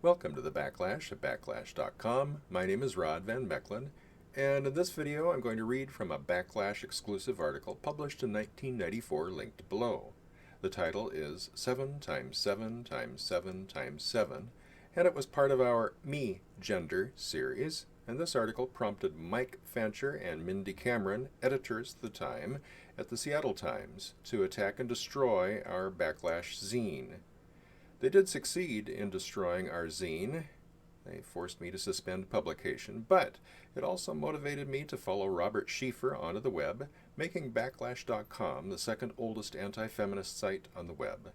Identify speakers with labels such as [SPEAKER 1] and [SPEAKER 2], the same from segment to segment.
[SPEAKER 1] Welcome to the Backlash at Backlash.com. My name is Rod Van Mecklin, and in this video I'm going to read from a Backlash exclusive article published in 1994 linked below. The title is 7 times 7 times 7 times 7, and it was part of our Me Gender series, and this article prompted Mike Fancher and Mindy Cameron, editors at the time at the Seattle Times, to attack and destroy our Backlash zine. They did succeed in destroying our zine. They forced me to suspend publication, but it also motivated me to follow Robert Schieffer onto the web, making Backlash.com the second oldest anti-feminist site on the web.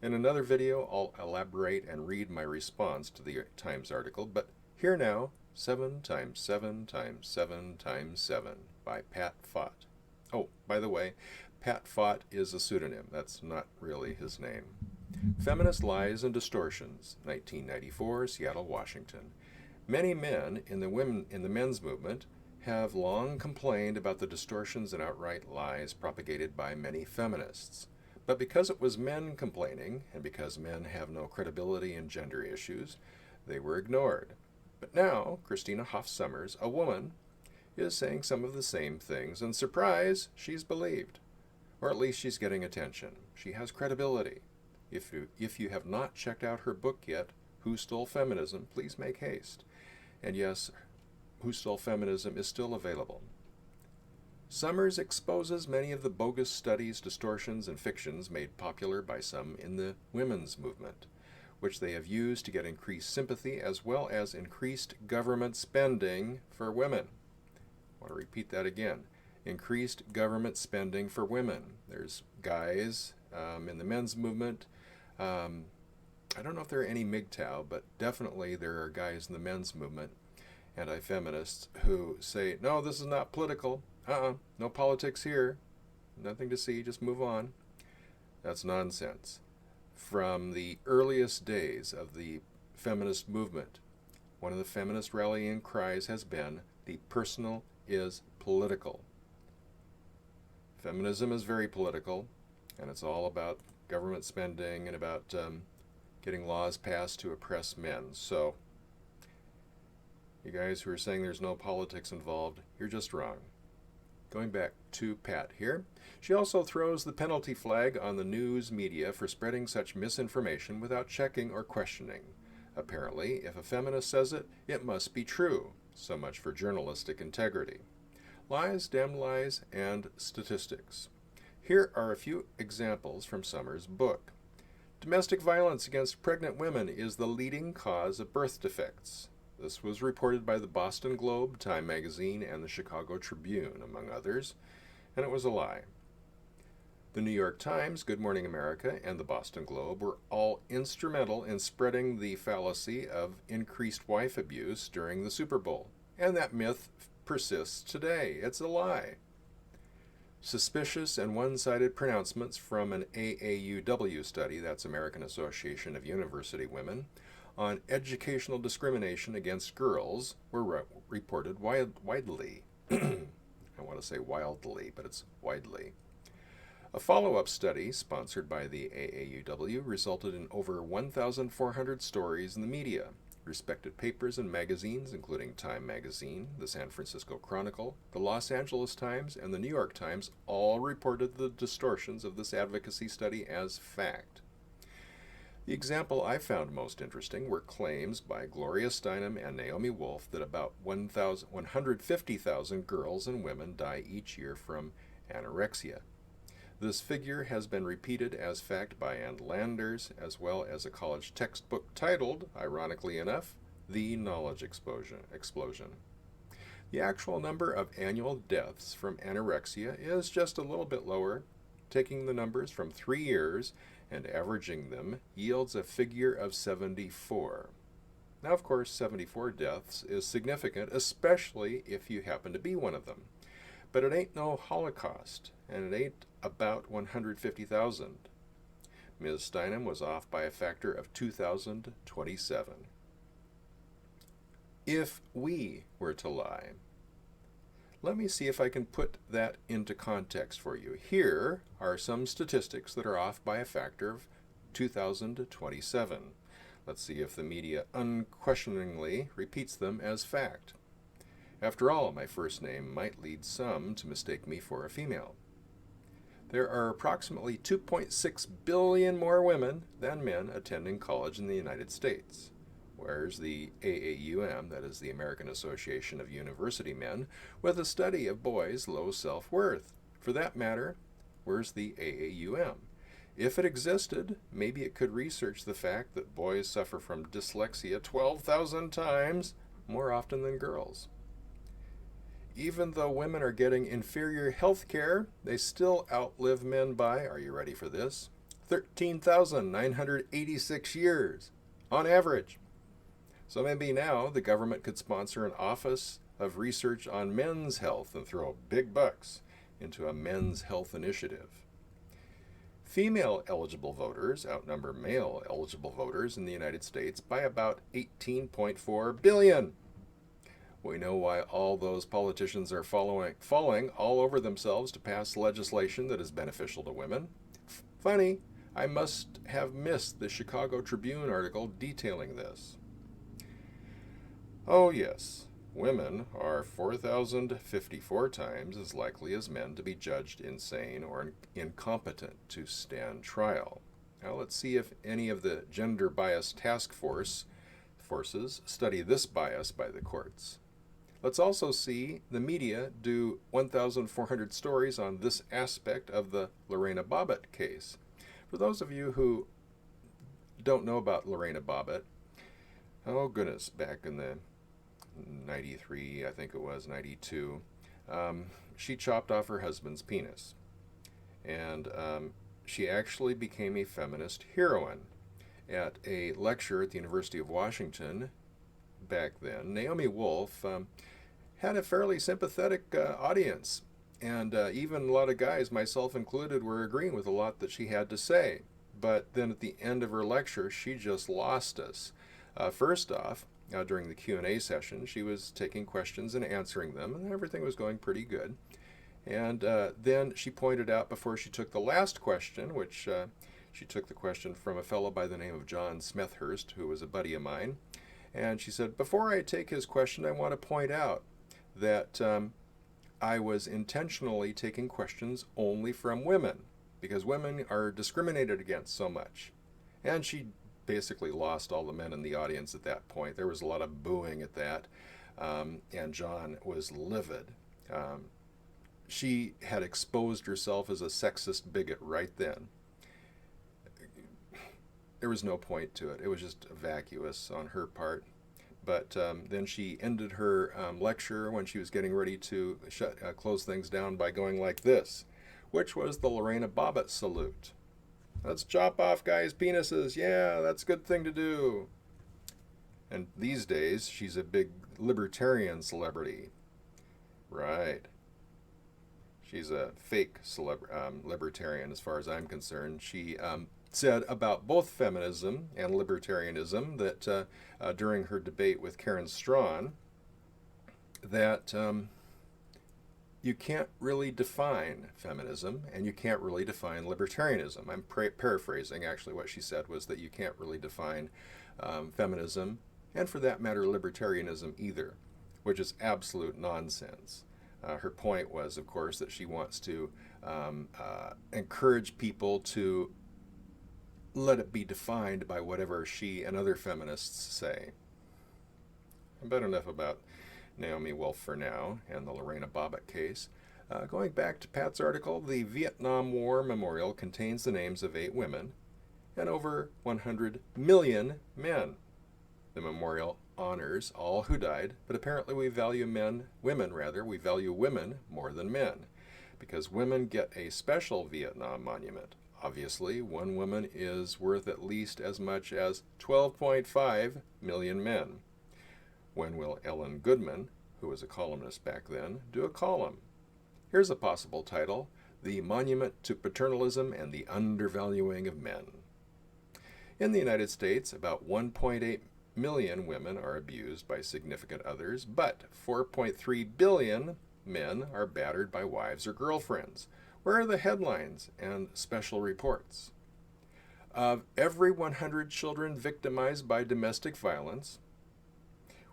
[SPEAKER 1] In another video, I'll elaborate and read my response to the Times article, but here now, 7 times 7 times 7 times 7 by Pat Fott. Oh, by the way, Pat Fott is a pseudonym. That's not really his name. Feminist Lies and Distortions, 1994, Seattle, Washington. Many men in the men's movement have long complained about the distortions and outright lies propagated by many feminists. But because it was men complaining, and because men have no credibility in gender issues, they were ignored. But now, Christina Hoff Sommers, a woman, is saying some of the same things, and surprise, she's believed. Or at least she's getting attention. She has credibility. If you have not checked out her book yet, Who Stole Feminism, please make haste. And yes, Who Stole Feminism is still available. Sommers exposes many of the bogus studies, distortions, and fictions made popular by some in the women's movement, which they have used to get increased sympathy as well as increased government spending for women. I want to repeat that again. Increased government spending for women. There's guys in the men's movement. I don't know if there are any MGTOW, but definitely there are guys in the men's movement, anti-feminists, who say, no, this is not political. No politics here. Nothing to see, just move on. That's nonsense. From the earliest days of the feminist movement, one of the feminist rallying cries has been, the personal is political. Feminism is very political, and it's all about government spending and about getting laws passed to oppress men. So, you guys who are saying there's no politics involved, you're just wrong. Going back to Pat here, she also throws the penalty flag on the news media for spreading such misinformation without checking or questioning. Apparently, if a feminist says it, it must be true. So much for journalistic integrity. Lies, damn lies, and statistics. Here are a few examples from Sommers' book. Domestic violence against pregnant women is the leading cause of birth defects. This was reported by the Boston Globe, Time Magazine, and the Chicago Tribune, among others, and it was a lie. The New York Times, Good Morning America, and the Boston Globe were all instrumental in spreading the fallacy of increased wife abuse during the Super Bowl, and that myth persists today. It's a lie. Suspicious and one-sided pronouncements from an AAUW study, that's American Association of University Women, on educational discrimination against girls were reported widely. I want to say wildly, but it's widely. A follow-up study sponsored by the AAUW resulted in over 1,400 stories in the media. Respected papers and magazines, including Time Magazine, the San Francisco Chronicle, the Los Angeles Times, and the New York Times, all reported the distortions of this advocacy study as fact. The example I found most interesting were claims by Gloria Steinem and Naomi Wolf that about 150,000 girls and women die each year from anorexia. This figure has been repeated as fact by Ann Landers, as well as a college textbook titled, ironically enough, The Knowledge Explosion. The actual number of annual deaths from anorexia is just a little bit lower. Taking the numbers from 3 years and averaging them yields a figure of 74. Now, of course, 74 deaths is significant, especially if you happen to be one of them. But it ain't no Holocaust, and it ain't about 150,000. Ms. Steinem was off by a factor of 2,027. If we were to lie, let me see if I can put that into context for you. Here are some statistics that are off by a factor of 2,027. Let's see if the media unquestioningly repeats them as fact. After all, my first name might lead some to mistake me for a female. There are approximately 2.6 billion more women than men attending college in the United States. Where's the AAUM, that is the American Association of University Men, with a study of boys' low self-worth? For that matter, where's the AAUM? If it existed, maybe it could research the fact that boys suffer from dyslexia 12,000 times more often than girls. Even though women are getting inferior health care, they still outlive men by, are you ready for this, 13,986 years on average. So maybe now the government could sponsor an office of research on men's health and throw big bucks into a men's health initiative. Female eligible voters outnumber male eligible voters in the United States by about 18.4 billion. We know why all those politicians are falling all over themselves to pass legislation that is beneficial to women. Funny, I must have missed the Chicago Tribune article detailing this. Oh yes, women are 4,054 times as likely as men to be judged insane or incompetent to stand trial. Now let's see if any of the gender bias task forces study this bias by the courts. Let's also see the media do 1,400 stories on this aspect of the Lorena Bobbitt case. For those of you who don't know about Lorena Bobbitt, oh goodness, back in the 93, I think it was, 92, she chopped off her husband's penis. And she actually became a feminist heroine. At a lecture at the University of Washington back then, Naomi Wolf had a fairly sympathetic audience, and even a lot of guys, myself included, were agreeing with a lot that she had to say. But then at the end of her lecture, she just lost us. First off, during the Q&A session, she was taking questions and answering them, and everything was going pretty good. And then she pointed out before she took the last question, which she took the question from a fellow by the name of John Smethurst, who was a buddy of mine, and she said, before I take his question, I want to point out that I was intentionally taking questions only from women, because women are discriminated against so much. And she basically lost all the men in the audience at that point. There was a lot of booing at that, and John was livid. She had exposed herself as a sexist bigot right then. There was no point to it. It was just vacuous on her part. But then she ended her lecture when she was getting ready to close things down by going like this, which was the Lorena Bobbitt salute. Let's chop off guys' penises. Yeah, that's a good thing to do. And these days, she's a big libertarian celebrity. Right. She's a fake libertarian as far as I'm concerned. She said about both feminism and libertarianism that during her debate with Karen Strawn, that you can't really define feminism and you can't really define libertarianism. I'm paraphrasing. Actually, what she said was that you can't really define feminism, and for that matter, libertarianism either, which is absolute nonsense. Her point was, of course, that she wants to encourage people to let it be defined by whatever she and other feminists say. But enough about Naomi Wolf for now and the Lorena Bobbitt case. Going back to Pat's article, the Vietnam War Memorial contains the names of 8 women and over 100 million men. The memorial honors all who died, but apparently we value we value women more than men, because women get a special Vietnam monument. Obviously, one woman is worth at least as much as 12.5 million men. When will Ellen Goodman, who was a columnist back then, do a column? Here's a possible title: The Monument to Paternalism and the Undervaluing of Men. In the United States, about 1.8 million women are abused by significant others, but 4.3 billion men are battered by wives or girlfriends. Where are the headlines and special reports? Of every 100 children victimized by domestic violence,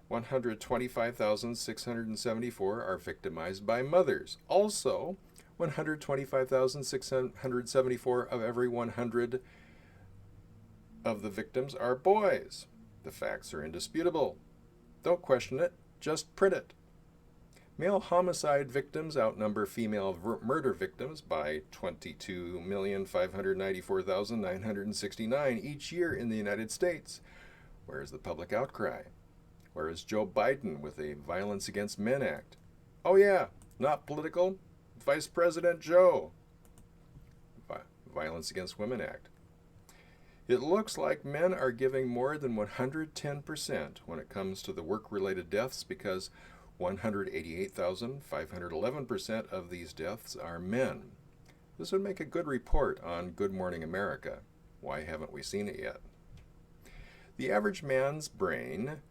[SPEAKER 1] 125,674 are victimized by mothers. Also, 125,674 of every 100 of the victims are boys. The facts are indisputable. Don't question it, just print it. Male homicide victims outnumber female murder victims by 22,594,969 each year in the United States. Where is the public outcry? Where is Joe Biden with a Violence Against Men Act? Oh yeah, not political. Vice President Joe. Violence Against Women Act. It looks like men are giving more than 110% when it comes to the work-related deaths, because 188,511% of these deaths are men. This would make a good report on Good Morning America. Why haven't we seen it yet? The average man's brain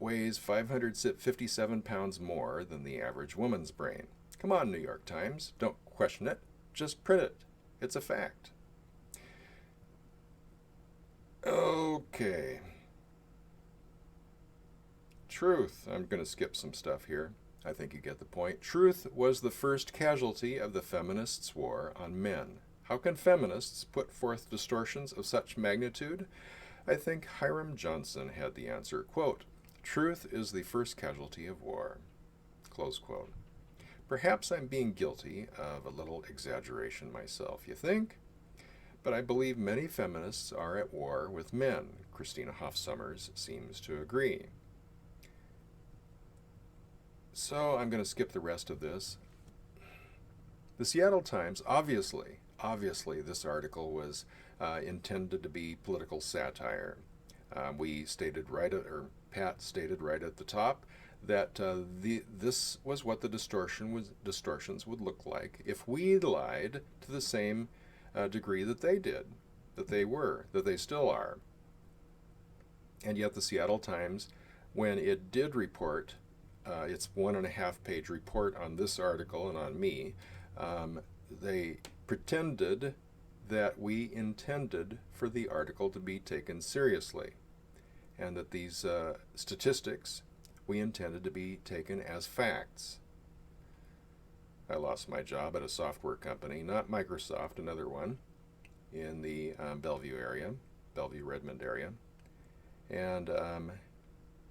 [SPEAKER 1] weighs 557 pounds more than the average woman's brain. Come on, New York Times, don't question it, just print it. It's a fact. Okay. Truth. I'm going to skip some stuff here. I think you get the point. Truth was the first casualty of the feminists' war on men. How can feminists put forth distortions of such magnitude? I think Hiram Johnson had the answer. Quote, "Truth is the first casualty of war." Close quote. Perhaps I'm being guilty of a little exaggeration myself, you think? But I believe many feminists are at war with men. Christina Hoff Sommers seems to agree. So I'm going to skip the rest of this. The Seattle Times, obviously this article was intended to be political satire. Pat stated right at the top that this was what the distortions would look like if we lied to the same degree that they did, that they still are. And yet the Seattle Times, when it did report its 1.5-page report on this article and on me, they pretended that we intended for the article to be taken seriously, and that these statistics we intended to be taken as facts. I lost my job at a software company, not Microsoft, another one, in the Bellevue-Redmond area. And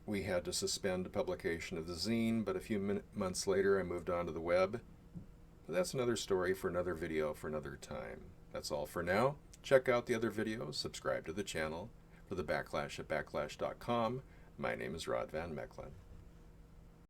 [SPEAKER 1] we had to suspend the publication of the zine, but a few months later I moved on to the web. But that's another story for another video for another time. That's all for now. Check out the other videos, subscribe to the channel. For the Backlash at backlash.com, my name is Rod Van Mechelen.